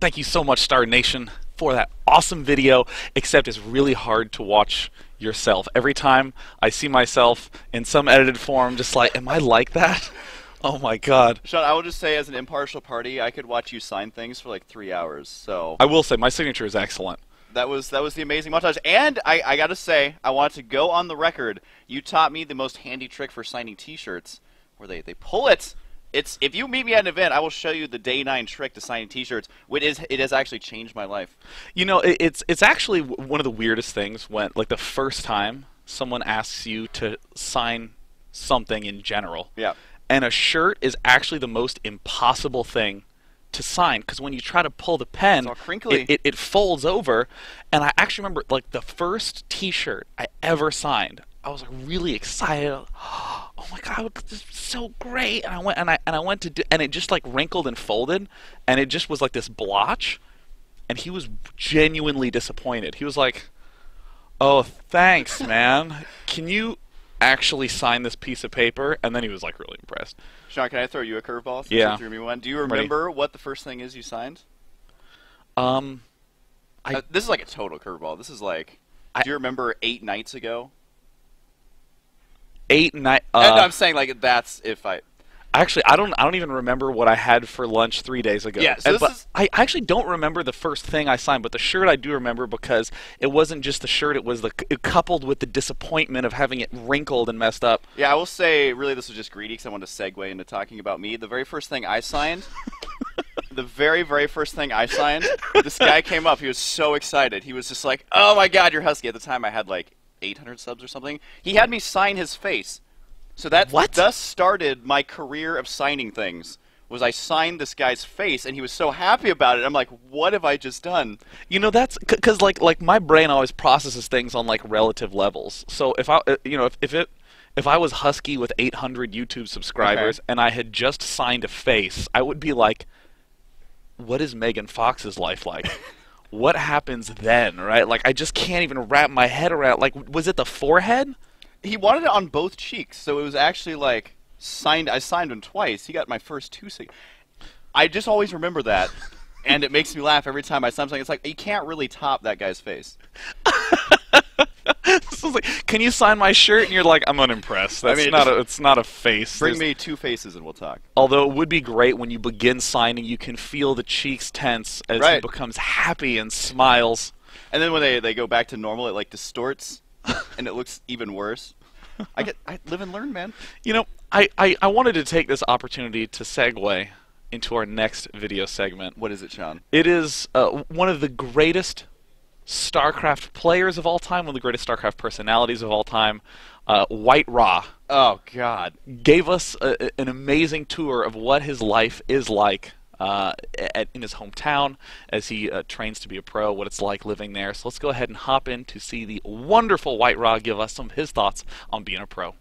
Thank you so much, Star Nation, for that awesome video, except it's really hard to watch yourself. Every time I see myself in some edited form, just like, am I like that? Oh my god. Sean, I will just say, as an impartial party, I could watch you sign things for like 3 hours. So I will say, my signature is excellent. that was the amazing montage. And I gotta say, I want to go on the record. You taught me the most handy trick for signing T-shirts, where they pull it. If you meet me at an event, I will show you the day 9 trick to signing T-shirts. It has actually changed my life. You know, it's actually one of the weirdest things when, like, the first time someone asks you to sign something in general. Yeah. And a shirt is actually the most impossible thing to sign, because when you try to pull the pen, It's all crinkly. it folds over. And I actually remember, like, the first T-shirt I ever signed, I was like really excited. Oh my god, this is so great! And I went to do, and it just like wrinkled and folded, and it just was like this blotch. And he was genuinely disappointed. He was like, "Oh, thanks, man. Can you actually sign this piece of paper?" And then he was like really impressed. Sean, can I throw you a curveball? Since Yeah. you threw me one. Do you remember what the first thing is you signed? This is like a total curveball. This is like, do you remember 8 nights ago? 8 night. No, I'm saying like that's if I. Actually, I don't even remember what I had for lunch 3 days ago. Yeah, so but I actually don't remember the first thing I signed, but the shirt I do remember, because it wasn't just the shirt; it was it coupled with the disappointment of having it wrinkled and messed up. Yeah, I will say, really, this was just greedy because I wanted to segue into talking about me. The very first thing I signed, the very first thing I signed, this guy came up. He was so excited. He was just like, "Oh my God, you're Husky!" At the time, I had like 800 subs or something. He had me sign his face. So that thus started my career of signing things. Was I signed this guy's face, and he was so happy about it. I'm like, what have I just done? You know, that's because like my brain always processes things on like relative levels. So if I if I was Husky with 800 YouTube subscribers and I had just signed a face, I would be like, what is Megan Fox's life like? What happens then, right? Like, I just can't even wrap my head around. Like, was it the forehead? He wanted it on both cheeks, so it was actually like signed. I signed him twice. He got my first 2 I just always remember that, and it makes me laugh every time I sign something. It's like, you can't really top that guy's face. So it's like, can you sign my shirt? And you're like, I'm unimpressed. That's it's not a face. Bring me 2 faces and we'll talk. Although it would be great when you begin signing, you can feel the cheeks tense as he becomes happy and smiles. And then when they go back to normal, it like distorts, and it looks even worse. I live and learn, man. You know, I wanted to take this opportunity to segue into our next video segment. What is it, Sean? It is one of the greatest StarCraft players of all time, one of the greatest StarCraft personalities of all time, White Raw. Oh, God. Gave us an amazing tour of what his life is like in his hometown as he trains to be a pro, what it's like living there. So let's go ahead and hop in to see the wonderful White Raw give us some of his thoughts on being a pro.